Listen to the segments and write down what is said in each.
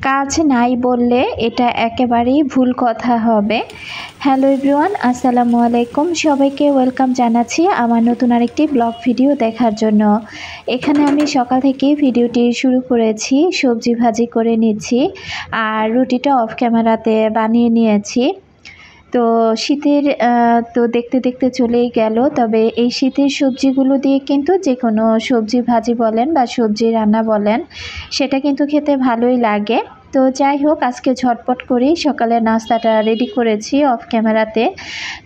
কাজ নাই বললে এটা একেবারেই ভুল কথা হবে। হ্যালো এভরিওয়ান, আসসালামু আলাইকুম। সবাইকে ওয়েলকাম জানাচ্ছি আমার নতুন আরেকটি ব্লগ ভিডিও দেখার জন্য। এখানে আমি সকাল থেকেই ভিডিওটি শুরু করেছি, সবজি ভাজি করে নিচ্ছি আর রুটিটা অফ ক্যামেরাতে বানিয়ে নিয়েছি। তো শীতের তো দেখতে দেখতে চলেই গেল। তবে এই শীতের সবজিগুলো দিয়ে কিন্তু যে কোনো সবজি ভাজি বলেন বা সবজি রান্না বলেন, সেটা কিন্তু খেতে ভালোই লাগে। তো যাই হোক, আজকে ঝটপট করেই সকালে নাস্তাটা রেডি করেছি অফ ক্যামেরাতে।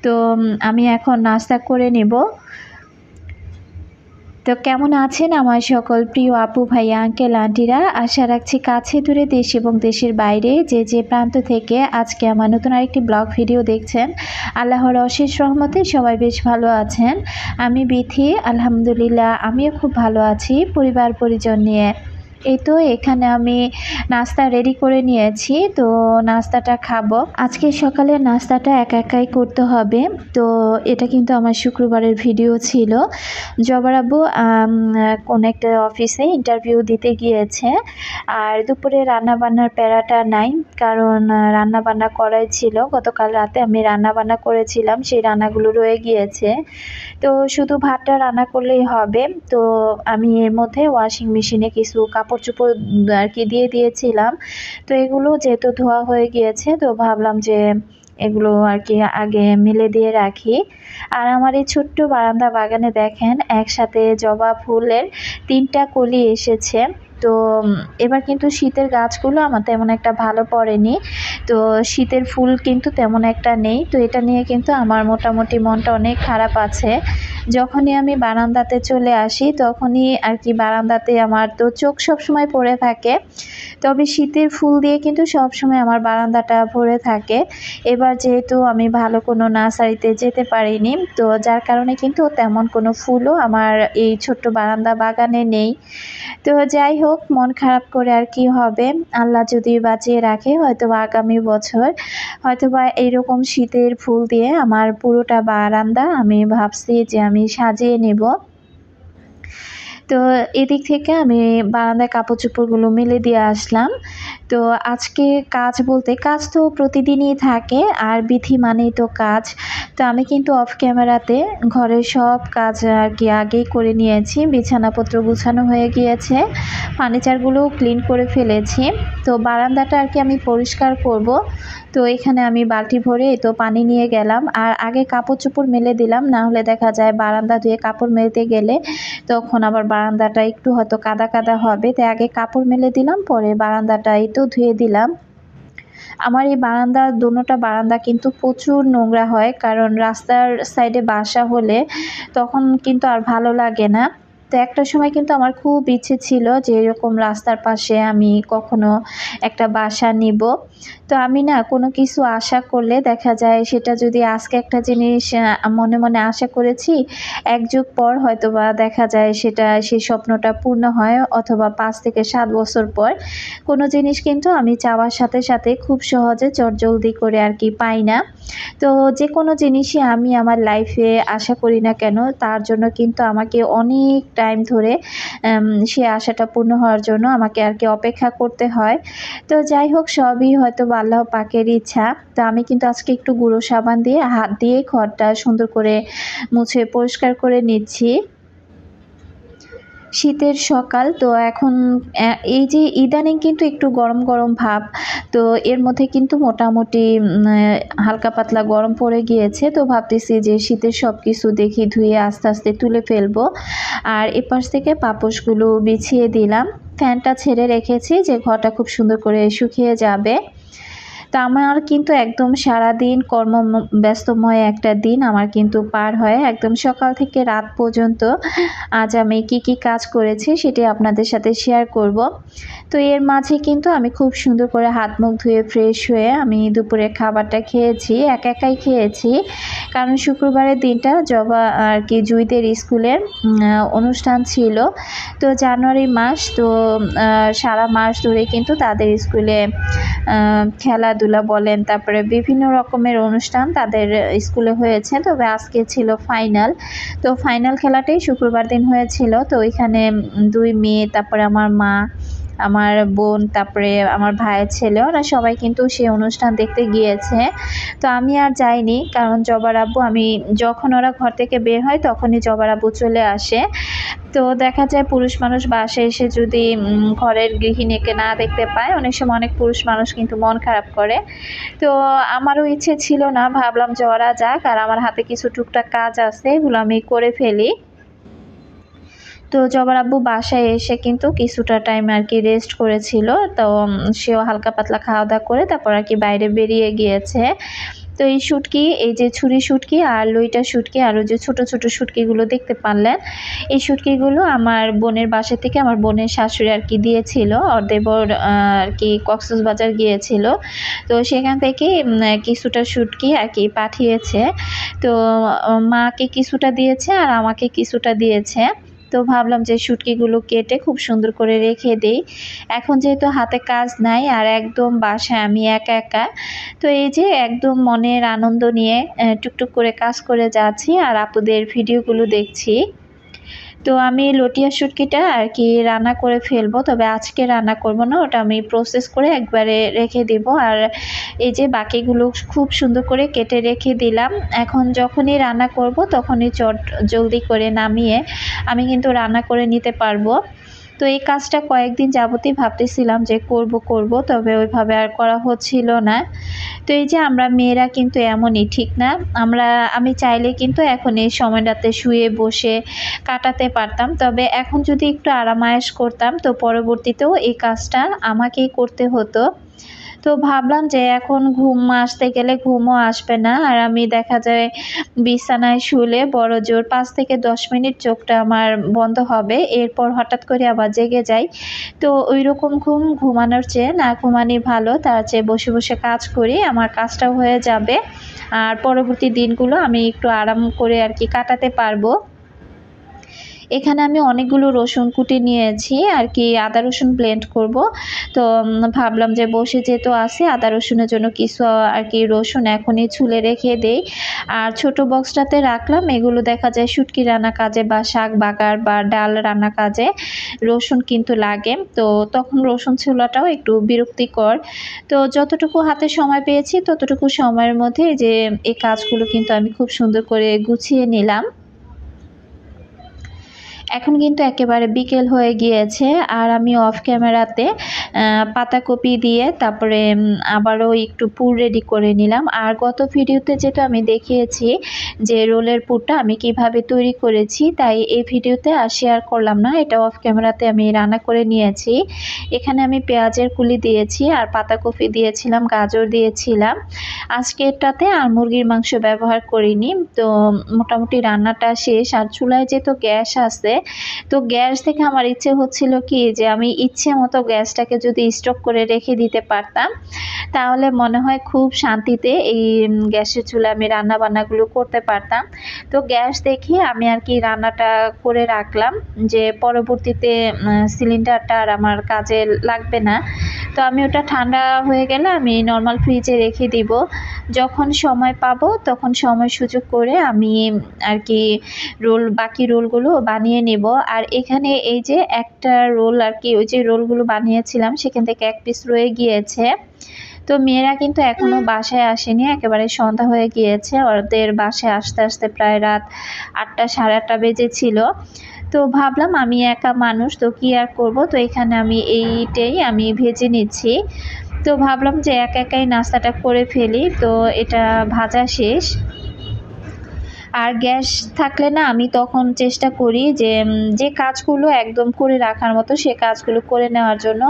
তো আমি এখন নাস্তা করে নেব। তো কেমন আছেন আমার সকল প্রিয় আপু ভাইয়া আঙ্কেল আন্টিরা? আশা রাখছি কাছে দূরে দেশ এবং দেশের বাইরে যে প্রান্ত থেকে আজকে আমার নতুন আরেকটি ব্লগ ভিডিও দেখছেন, আল্লাহর অশেষ রহমতে সবাই বেশ ভালো আছেন। আমি বিথি, আলহামদুলিল্লাহ আমিও খুব ভালো আছি পরিবার পরিজন নিয়ে। এই তো এখানে আমি নাস্তা রেডি করে নিয়েছি, তো নাস্তাটা খাবো। আজকে সকালের নাস্তাটা একাই করতে হবে। তো এটা কিন্তু আমার শুক্রবারের ভিডিও ছিল। জবার আব্বু কোন একটা অফিসে ইন্টারভিউ দিতে গিয়েছে, আর দুপুরে রান্নাবান্নার প্যারাটা নাই, কারণ রান্নাবান্না করাই ছিল। গতকাল রাতে আমি রান্নাবান্না করেছিলাম, সেই রান্নাগুলো রয়ে গিয়েছে। তো শুধু ভাতটা রান্না করলেই হবে। তো আমি এর মধ্যে ওয়াশিং মেশিনে কিছু কাপড় চোপড় আর কি দিয়ে দিয়েছিলাম। তো এগুলো যেহেতু ধোয়া হয়ে গিয়েছে, তো ভাবলাম যে এগুলো আর কি আগে মেলে দিয়ে রাখি। আর আমার এই ছোট্ট বারান্দা বাগানে দেখেন একসাথে জবা ফুলের 3টা কলি এসেছে। তো এবার কিন্তু শীতের গাছগুলো আমার তেমন একটা ভালো পড়েনি, তো শীতের ফুল কিন্তু তেমন একটা নেই। তো এটা নিয়ে কিন্তু আমার মোটামুটি মনটা অনেক খারাপ আছে। যখনই আমি বারান্দাতে চলে আসি তখনই আর কি বারান্দাতে আমার তো চোখ সবসময় পড়ে থাকে। তবে শীতের ফুল দিয়ে কিন্তু সবসময় আমার বারান্দাটা ভরে থাকে। এবার যেহেতু আমি ভালো কোনো নার্সারিতে যেতে পারিনি, তো যার কারণে কিন্তু তেমন কোনো ফুলও আমার এই ছোট্ট বারান্দা বাগানে নেই। তো যাই হোক, মন খারাপ করে আর কি হবে, আল্লাহ যদি বাঁচিয়ে রাখে হয়তো আগামী বছর হয়তোবা এইরকম শীতের ফুল দিয়ে আমার পুরোটা বারান্দা আমি ভাবছি যে আমি সাজিয়ে নেব। তো এদিক থেকে আমি বারান্দায় কাপড় চোপড়গুলো মেলে দিয়ে আসলাম। তো আজকে কাজ বলতে কাজ তো প্রতিদিনই থাকে, আর বিধি মানেই তো কাজ। তো আমি কিন্তু অফ ক্যামেরাতে ঘরের সব কাজ আর কি আগেই করে নিয়েছি। বিছানাপত্র গুছানো হয়ে গিয়েছে, ফার্নিচারগুলোও ক্লিন করে ফেলেছি। তো বারান্দাটা আর কি আমি পরিষ্কার করব। তো এখানে আমি বালতি ভরে তো পানি নিয়ে গেলাম, আর আগে কাপড় চোপড় মেলে দিলাম, না হলে দেখা যায় বারান্দা ধুয়ে কাপড় মেলতে গেলে তখন আবার বারান্দাটা একটু হয়তো কাদা কাদা হবে। তাই আগে কাপড় মেলে দিলাম, পরে বারান্দাটা এই তো ধুয়ে দিলাম। আমার এই বারান্দা দোনোটা বারান্দা কিন্তু প্রচুর নোংরা হয়, কারণ রাস্তার সাইডে বাসা হলে তখন কিন্তু আর ভালো লাগে না। তো একটা সময় কিন্তু আমার খুব ইচ্ছে ছিল যে এরকম রাস্তার পাশে আমি কখনো একটা বাসা নিব। তো আমি না কোনো কিছু আশা করলে দেখা যায় সেটা যদি আজকে একটা জিনিস মনে মনে আশা করেছি, এক যুগ পর হয়তো বা দেখা যায় সেটা সেই স্বপ্নটা পূর্ণ হয়, অথবা 5 থেকে 7 বছর পর কোনো জিনিস কিন্তু আমি চাওয়ার সাথে সাথে খুব সহজে চটজলদি করে আর কি পাই না। তো যে কোনো জিনিসই আমি আমার লাইফে আশা করি না কেন, তার জন্য কিন্তু আমাকে অনেক টাইম ধরে সে আশাটা পূর্ণ হওয়ার জন্য আমাকে আর কি অপেক্ষা করতে হয়। তো যাই হোক, সবই হয়তো আল্লাহ পাকের ইচ্ছা। তো আমি কিন্তু আজকে একটু গুঁড়ো সাবান দিয়ে হাত দিয়ে ঘরটা সুন্দর করে মুছে পরিষ্কার করে নিচ্ছি। শীতের সকাল তো এখন এই যে ইদানিং কিন্তু একটু গরম গরম ভাব, তো এর মধ্যে কিন্তু মোটামুটি হালকা পাতলা গরম পড়ে গিয়েছে। তো ভাবতেছি যে শীতের সব কিছু দেখি ধুয়ে আস্তে আস্তে তুলে ফেলবো। আর এপাশ থেকে পাপোশগুলো বিছিয়ে দিলাম, ফ্যানটা ছেড়ে রেখেছি যে ঘরটা খুব সুন্দর করে শুকিয়ে যাবে। তো আমার কিন্তু একদম সারাদিন ব্যস্তময় একটা দিন আমার কিন্তু পার হয় একদম সকাল থেকে রাত পর্যন্ত। আজ আমি কি কাজ করেছি সেটি আপনাদের সাথে শেয়ার করব। তো এর মাঝে কিন্তু আমি খুব সুন্দর করে হাত মুখ ধুয়ে ফ্রেশ হয়ে আমি দুপুরে খাবারটা খেয়েছি, একাই খেয়েছি, কারণ শুক্রবারের দিনটা জবা আর কি জুইদের স্কুলের অনুষ্ঠান ছিল। তো জানুয়ারি মাস, তো সারা মাস ধরে কিন্তু তাদের স্কুলে খেলাধুলা বলেন, তারপরে বিভিন্ন রকমের অনুষ্ঠান তাদের স্কুলে হয়েছে। তবে আজকে ছিল ফাইনাল। তো ফাইনাল খেলাটাই শুক্রবার দিন হয়েছিল। তো ওইখানে 2 মেয়ে, তারপরে আমার মা আমার বোন, তারপরে আমার ভাইয়ের ছেলে, ওরা সবাই কিন্তু সেই অনুষ্ঠান দেখতে গিয়েছে। তো আমি আর যাইনি, কারণ জবার আব্বু, আমি যখন ওরা ঘর থেকে বের হয় তখনই জবার আব্বু চলে আসে। তো দেখা যায় পুরুষ মানুষ বাসায় এসে যদি ঘরের গৃহিণীকে না দেখতে পায়, অনেক সময় অনেক পুরুষ মানুষ কিন্তু মন খারাপ করে। তো আমারও ইচ্ছে ছিল না, ভাবলাম যে ওরা যাক, আর আমার হাতে কিছু টুকটাক কাজ আছে, এগুলো আমি করে ফেলি। তো জবার আব্বু বাসায় এসে কিন্তু কিছুটা টাইম আর কি রেস্ট করেছিল। তো সেও হালকা পাতলা খাওয়া দাওয়া করে তারপর আর কি বাইরে বেরিয়ে গিয়েছে। তো এই শুটকি, এই যে ছুরি শুটকি আর লইটা শুটকি, আরও যে ছোট ছোট শুটকিগুলো দেখতে পারলেন, এই শুটকিগুলো আমার বোনের বাসা থেকে আমার বোনের শাশুড়ি আর কি দিয়েছিল। ওর দেবর আর কি কক্সবাজার গিয়েছিল, তো সেখান থেকে কিছুটা শুটকি আর কি পাঠিয়েছে। তো মাকে কিছুটা দিয়েছে আর আমাকে কিছুটা দিয়েছে। তো ভাবলাম যে শুটকিগুলো কেটে খুব সুন্দর করে রেখে দিই। এখন যেহেতু হাতে কাজ নাই আর একদম বাসায় আমি একা একা, তো এই যে একদম মনের আনন্দ নিয়ে টুকটুক করে কাজ করে যাচ্ছি আর আপুদের ভিডিওগুলো দেখছি। তো আমি লটিয়া শুটকিটা আর কি রান্না করে ফেলবো, তবে আজকে রান্না করব না, ওটা আমি প্রসেস করে একবারে রেখে দিব। আর এই যে বাকিগুলো খুব সুন্দর করে কেটে রেখে দিলাম। এখন যখনই রান্না করব তখনই জলদি করে নামিয়ে আমি কিন্তু রান্না করে নিতে পারবো। তো এই কাজটা কয়েকদিন যাবতই ভাবতেছিলাম যে করব, তবে ওইভাবে আর করা হচ্ছিল না। তো এই যে আমরা মেয়েরা কিন্তু এমনই, ঠিক না? আমি চাইলে কিন্তু এখন এই সময়টাতে শুয়ে বসে কাটাতে পারতাম, তবে এখন যদি একটু আরামায়েশ করতাম তো পরবর্তীতেও এই কাজটা আমাকেই করতে হতো। তো ভাবলাম যে এখন ঘুম আসতে গেলে ঘুমও আসবে না, আর আমি দেখা যায় বিছানায় শুলে বড় জোর 5 থেকে 10 মিনিট চোখটা আমার বন্ধ হবে, এরপর হঠাৎ করে আবার জেগে যাই। তো ওই রকম ঘুমানোর চেয়ে না ঘুমানোই ভালো, তার চেয়ে বসে বসে কাজ করি, আমার কাজটাও হয়ে যাবে আর পরবর্তী দিনগুলো আমি একটু আরাম করে আর কি কাটাতে পারবো। এখানে আমি অনেকগুলো রসুন কুটে নিয়েছি আর কি, আদা রসুন ব্লেন্ড করব। তো ভাবলাম যে বসে যেহেতু আছে, আদা রসুনের জন্য কিছু আর কি রসুন এখনই ছুলে রেখে দেই। আর ছোট বক্সটাতে রাখলাম, এগুলো দেখা যায় শুটকি রান্না কাজে বা শাক বাগার বা ডাল রান্না কাজে রসুন কিন্তু লাগে। তো তখন রসুন ছোলাটাও একটু বিরক্তিকর। তো যতটুকু হাতে সময় পেয়েছি ততটুকু সময়ের মধ্যে যে এই কাজগুলো কিন্তু আমি খুব সুন্দর করে গুছিয়ে নিলাম। এখন কিন্তু একেবারে বিকেল হয়ে গিয়েছে আর আমি অফ ক্যামেরাতে পাতাকপি দিয়ে তারপরে আবারও একটু পুর রেডি করে নিলাম। আর গত ভিডিওতে যেটা আমি দেখিয়েছি যে রোলের পুরটা আমি কিভাবে তৈরি করেছি, তাই এই ভিডিওতে আর শেয়ার করলাম না, এটা অফ ক্যামেরাতে আমি রান্না করে নিয়েছি। এখানে আমি পেঁয়াজের কুলি দিয়েছি আর পাতাকপি দিয়েছিলাম, গাজর দিয়েছিলাম। আজকে এটাতে আর মুরগির মাংস ব্যবহার করিনি। তো মোটামুটি রান্নাটা শেষ, আর চুলায় যেহেতু গ্যাস আছে, তো গ্যাস থেকে আমার ইচ্ছে হচ্ছিল কি যে আমি ইচ্ছে মতো গ্যাসটাকে যদি স্টক করে রেখে দিতে পারতাম, তাহলে মনে হয় খুব শান্তিতে এই গ্যাসের চুলায় আমি রান্না বান্নাগুলো করতে পারতাম। তো গ্যাস দেখে আমি আর কি রান্নাটা করে রাখলাম, যে পরবর্তীতে সিলিন্ডারটা আর আমার কাজে লাগবে না। তো আমি ওটা ঠান্ডা হয়ে গেলে আমি নর্মাল ফ্রিজে রেখে দিব, যখন সময় পাবো তখন সময় সুযোগ করে আমি আর কি বাকি রোলগুলো বানিয়ে নেব। আর এখানে এই যে একটা রোল আর কি, ওই যে রোলগুলো বানিয়েছিলাম সেখান থেকে এক পিস রয়ে গিয়েছে। তো মেয়েরা কিন্তু এখনো বাসায় আসেনি, একেবারে সন্ধ্যা হয়ে গিয়েছে, ওদের বাসায় আসতে আসতে প্রায় রাত 8টা সাড়ে 8টা বেজেছিল। তো ভাবলাম আমি একা মানুষ, তো কি আর করব, তো এখানে আমি এইটাই আমি ভেজে নিচ্ছি। তো ভাবলাম যে একা একাই নাস্তাটা করে ফেলি। তো এটা ভাজা শেষ। আর গ্যাস থাকলে না আমি তখন চেষ্টা করি যে যে কাজগুলো একদম করে রাখার মতো সে কাজগুলো করে নেওয়ার জন্য,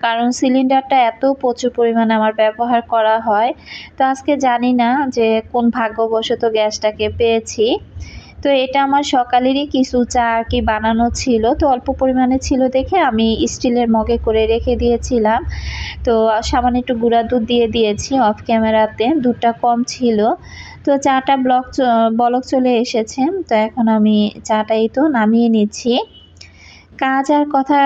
কারণ সিলিন্ডারটা এত প্রচুর পরিমাণে আমার ব্যবহার করা হয়। তো আজকে জানি না যে কোন ভাগ্যবশত গ্যাসটাকে পেয়েছি। তো এটা আমার সকালেরই কিছু চা আর কি বানানো ছিল, তো অল্প পরিমাণে ছিল দেখে আমি স্টিলের মগে করে রেখে দিয়েছিলাম। তো সামান্য একটু গুঁড়া দুধ দিয়ে দিয়েছি অফ ক্যামেরাতে, দুধটা কম ছিল। তো চাটা বলক চলে এসেছে, তো এখন আমি চাটাই তো নামিয়ে নিচ্ছি। কাজ আর কথা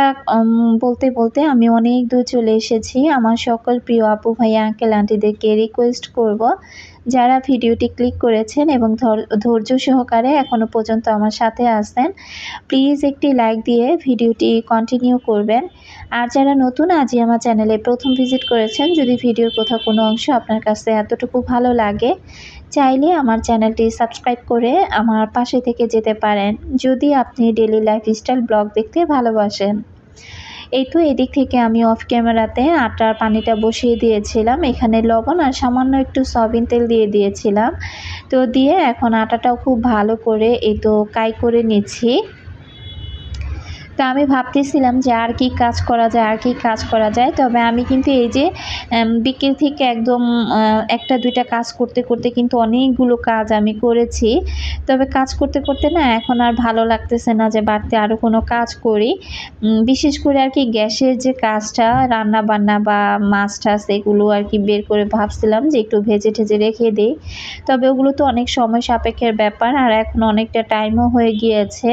বলতে বলতে আমি অনেক দূর চলে এসেছি। আমার সকল প্রিয় আপু ভাইয়া আঙ্কেল আন্টিদেরকে রিকোয়েস্ট করব যারা ভিডিওটি ক্লিক করেছেন এবং ধৈর্য সহকারে এখনও পর্যন্ত আমার সাথে আছেন, প্লিজ একটি লাইক দিয়ে ভিডিওটি কন্টিনিউ করবেন। আর যারা নতুন আজই আমার চ্যানেলে প্রথম ভিজিট করেছেন, যদি ভিডিওর কোথাও কোনো অংশ আপনার কাছে এতটুকু ভালো লাগে, চাইলে আমার চ্যানেলটি সাবস্ক্রাইব করে আমার পাশে থেকে যেতে পারেন, যদি আপনি ডেইলি লাইফস্টাইল ব্লগ দেখতে ভালোবাসেন। এই তো এদিক থেকে আমি অফ ক্যামেরাতে আটার পানিটা বসিয়ে দিয়েছিলাম, এখানে লবণ আর সামান্য একটু সয়াবিন তেল দিয়ে দিয়েছিলাম। তো দিয়ে এখন আটাটাও খুব ভালো করে এই তো কাই করে নিচ্ছি। তো আমি ভাবতেছিলাম যে আর কি কাজ করা যায়, তবে আমি কিন্তু এই যে বিকেল থেকে একদম একটা দুইটা কাজ করতে করতে কিন্তু অনেকগুলো কাজ আমি করেছি। তবে কাজ করতে করতে না এখন আর ভালো লাগতেছে না যে বাড়তি আরও কোনো কাজ করি। বিশেষ করে আর কি গ্যাসের যে কাজটা, রান্না বান্না বা মাছ টাছ এগুলো আর কি বের করে ভাবছিলাম যে একটু ভেজে ঠেজে রেখে দিই, তবে ওগুলো তো অনেক সময় সাপেক্ষের ব্যাপার, আর এখন অনেকটা টাইমও হয়ে গিয়েছে।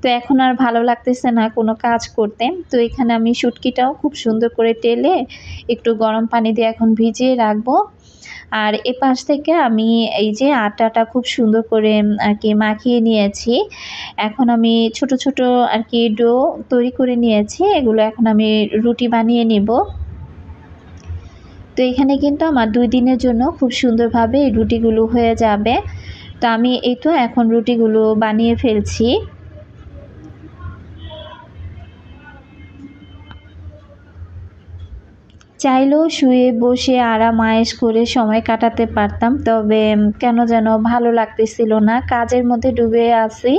তো এখন আর ভালো লাগতেছে না কোনো কাজ করতে। তো এখানে আমি শুটকিটাও খুব সুন্দর করে টেলে একটু গরম পানি দিয়ে এখন ভিজিয়ে রাখবো। আর এপাশ থেকে আমি এই যে আটাটা খুব সুন্দর করে আর কি মাখিয়ে নিয়েছি। এখন আমি ছোট ছোট আর কি ডো তৈরি করে নিয়েছি, এগুলো এখন আমি রুটি বানিয়ে নিব। তো এখানে কিন্তু আমার 2 দিনের জন্য খুব সুন্দরভাবে এই রুটিগুলো হয়ে যাবে। তো আমি এই তো এখন রুটিগুলো বানিয়ে ফেলছি। চাইলেও শুয়ে বসে আরাম আয়েশ করে সময় কাটাতে পারতাম, তবে কেন যেন ভালো লাগতেছিল না, কাজের মধ্যে ডুবে আছি,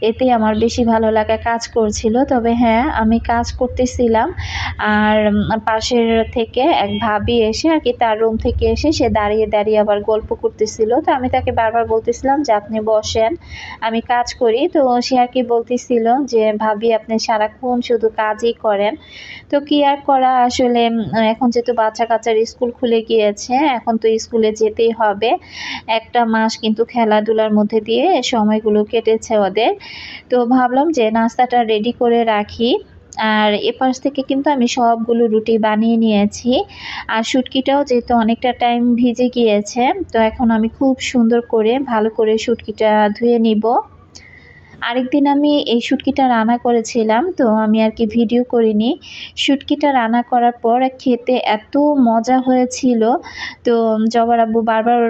এতে আমার বেশি ভালো লাগা কাজ করছিল। তবে হ্যাঁ, আমি কাজ করতেছিলাম, আর পাশের থেকে এক ভাবি এসে আর কি তার রুম থেকে এসে সে দাঁড়িয়ে দাঁড়িয়ে আবার গল্প করতেছিল। তো আমি তাকে বারবার বলতেছিলাম যে আপনি বসেন, আমি কাজ করি। তো সে আর কি বলতেছিল যে ভাবি আপনি সারাক্ষণ শুধু কাজই করেন। তো কি আর করা, আসলে এখন যেহেতু বাচ্চা কাচ্চার স্কুল খুলে গিয়েছে, এখন তো স্কুলে যেতেই হবে। একটা মাস কিন্তু খেলাধুলার মধ্যে দিয়ে সময়গুলো কেটেছে ওদের। তো ভাবলাম যে নাস্তাটা রেডি করে রাখি। আর এপাশ থেকে কিন্তু আমি সবগুলো রুটি বানিয়ে নিয়েছি। আর শুটকিটাও যেহেতু অনেকটা টাইম ভিজে গিয়েছে, তো এখন আমি খুব সুন্দর করে ভালো করে শুটকিটা ধুয়ে নিব। আরেকদিন আমি এই শুটকিটা রান্না করেছিলাম, তো আমি আর কি ভিডিও করিনি। শুটকিটা রান্না করার পর খেতে এত মজা হয়েছিল। তো জবার আব্বু বারবার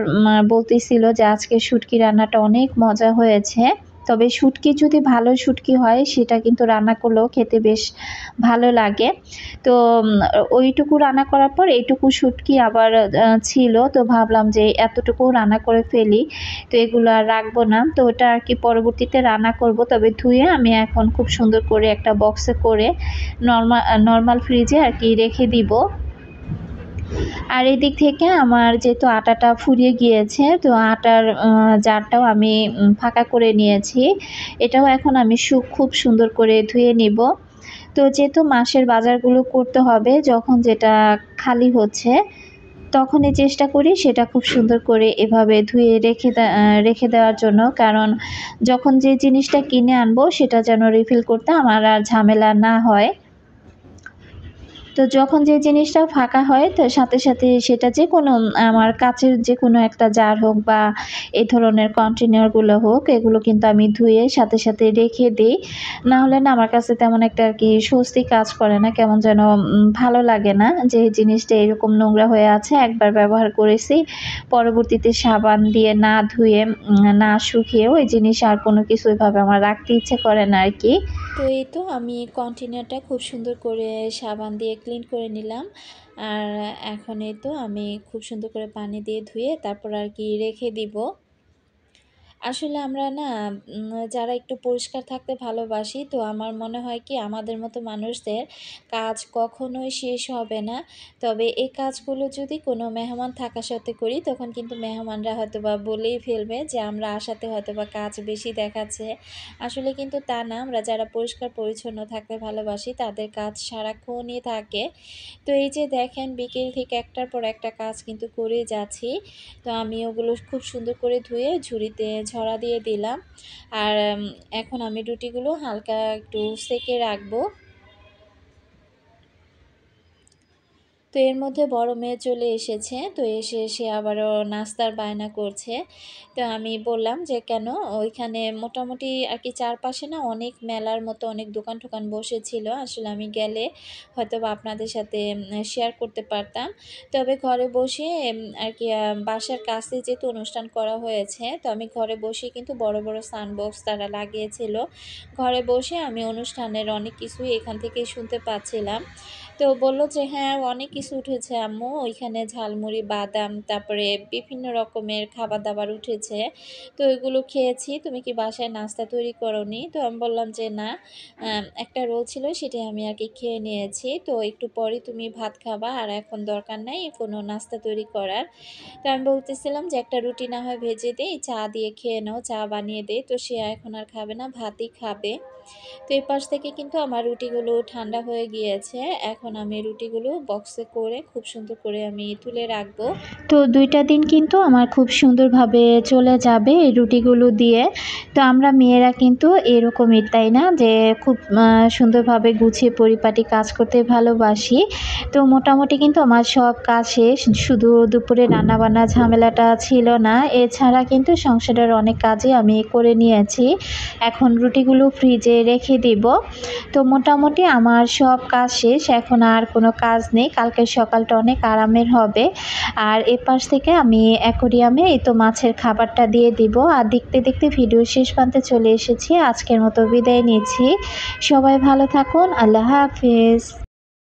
বলতেছিল যে আজকে শুটকি রান্নাটা অনেক মজা হয়েছে। তবে শুটকি যদি ভালো শুটকি হয় সেটা কিন্তু রান্না করলেও খেতে বেশ ভালো লাগে। তো ওইটুকু রান্না করার পর এইটুকু শুটকি আবার ছিল, তো ভাবলাম যে এতটুকু রান্না করে ফেলি, তো এগুলো আর রাখবো না। তো ওটা আর কি পরবর্তীতে রান্না করব, তবে ধুয়ে আমি এখন খুব সুন্দর করে একটা বক্সে করে নর্মাল ফ্রিজে আর কি রেখে দিব। আর এদিক থেকে আমার যেহেতু আটাটা ফুরিয়ে গিয়েছে, তো আটার জারটাও আমি ফাঁকা করে নিয়েছি। এটাও এখন আমি খুব সুন্দর করে ধুয়ে নিব। তো যেহেতু মাসের বাজারগুলো করতে হবে, যখন যেটা খালি হচ্ছে তখনই চেষ্টা করি সেটা খুব সুন্দর করে এভাবে ধুয়ে রেখে দেওয়ার জন্য, কারণ যখন যে জিনিসটা কিনে আনবো সেটা যেন রিফিল করতে আমার আর ঝামেলা না হয়। তো যখন যে জিনিসটা ফাঁকা হয় তো সাথে সাথে সেটা যে কোনো আমার কাচের যে কোনো একটা জার হোক বা এই ধরনের কন্টেনারগুলো হোক, এগুলো কিন্তু আমি ধুয়ে সাথে সাথে রেখে দিই। না হলে না আমার কাছে তেমন একটা আর কি স্বস্তি কাজ করে না, কেমন যেন ভালো লাগে না যে এই জিনিসটা এরকম নোংরা হয়ে আছে, একবার ব্যবহার করেছি, পরবর্তীতে সাবান দিয়ে না ধুয়ে না শুকিয়েও এই জিনিস আর কোনো কিছু এভাবে আমার রাখতে ইচ্ছে করে না আর কি। তো এই তো আমি কন্টেনারটা খুব সুন্দর করে সাবান দিয়ে ক্লিন করে নিলাম। আর এখন এই তো আমি খুব সুন্দর করে পানি দিয়ে ধুয়ে তারপর আর কি রেখে দিব। আসলে আমরা না যারা একটু পরিষ্কার থাকতে ভালোবাসি, তো আমার মনে হয় কি আমাদের মতো মানুষদের কাজ কখনোই শেষ হবে না। তবে এই কাজগুলো যদি কোনো মেহমান থাকা সত্ত্বে করি, তখন কিন্তু মেহমানরা হয়তোবা বলেই ফেলবে যে আমরা আসাতে হয়তোবা কাজ বেশি দেখাচ্ছে। আসলে কিন্তু তা না, আমরা যারা পরিষ্কার পরিচ্ছন্ন থাকতে ভালোবাসি তাদের কাজ সারাক্ষণই থাকে। তো এই যে দেখেন বিকেল থেকে একটার পর একটা কাজ কিন্তু করে যাচ্ছি। তো আমি ওগুলো খুব সুন্দর করে ধুয়ে ঝুড়িতে ঝরা দিয়ে দিলাম। আর এখন আমি রুটিগুলো হালকা একটু সেঁকে রাখবো। তো এর মধ্যে বড় মেয়ে চলে এসেছে। তো এসে আবারও নাস্তার বায়না করছে। তো আমি বললাম যে, "কেন?" ওইখানে মোটামুটি আর কি চারপাশে না অনেক মেলার মতো অনেক দোকান-টোকান বসেছিল। আসলে আমি গেলে হয়তোবা আপনাদের সাথে শেয়ার করতে পারতাম। তবে ঘরে বসে আর কি বাসার কাছে যেহেতু অনুষ্ঠান করা হয়েছে, তো আমি ঘরে বসেই কিন্তু বড়, বড় সাউন্ড বক্স তারা লাগিয়েছিল। ঘরে বসে আমি অনুষ্ঠানের অনেক কিছুই এখান থেকেই শুনতে পাচ্ছিলাম। তো বলল যে, "হ্যাঁ, অনেক কিছু উঠেছে আম্মু। ওইখানে ঝালমুড়ি, বাদাম, তারপরে বিভিন্ন রকমের খাবার-দাবার উঠেছে। তো ওইগুলো খেয়েছি। তুমি কি বাসায় নাস্তা তৈরি করোনি?" তো আমি বললাম যে, "না, একটা রোল ছিল সেটাই আমি আরকি খেয়ে নিয়েছি। তো একটু পরেই তুমি ভাত খাবা। আর এখন দরকার নাই কোনো নাস্তা তৈরি করার।" তো আমি বলতেছিলাম যে, "একটা রুটি না হয় ভেজে দেই, চা দিয়ে খেয়ে নাও, চা বানিয়ে দেই।" তো সে এখন আর খাবে না, ভাতই খাবে। তো এপাশ থেকে কিন্তু আমার রুটিগুলো ঠান্ডা হয়ে গিয়েছে। এখন আমি রুটিগুলো বক্সে করে খুব সুন্দর করে আমি তুলে রাখবো। তো ২ টা দিন কিন্তু আমার খুব সুন্দরভাবে চলে যাবে এই রুটিগুলো দিয়ে। তো আমরা মেয়েরা কিন্তু এরকমই, তাই না? যে খুব সুন্দরভাবে গুছিয়ে পরিপাটি কাজ করতে ভালোবাসি। তো মোটামুটি কিন্তু আমার সব কাজ শেষ। শুধু দুপুরে রান্নাবান্না ঝামেলাটা ছিল না। এছাড়া কিন্তু সংসারের অনেক কাজই আমি করে নিয়েছি। এখন রুটিগুলো ফ্রিজে রেখে দিব। তো মোটামুটি আমার সব কাজ শেষ। এখন আর কোনো কাজ নেই। কালকের সকালটা অনেক আরামের হবে। আর এপাশ থেকে আমি অ্যাকোরিয়ামে এই তো মাছের খাবারটা দিয়ে দিব। আর দেখতে, দেখতে ভিডিও শেষ প্রান্তে চলে এসেছি। আজকের মতো বিদায় নিচ্ছি। সবাই ভালো থাকুন। আল্লাহ হাফেজ।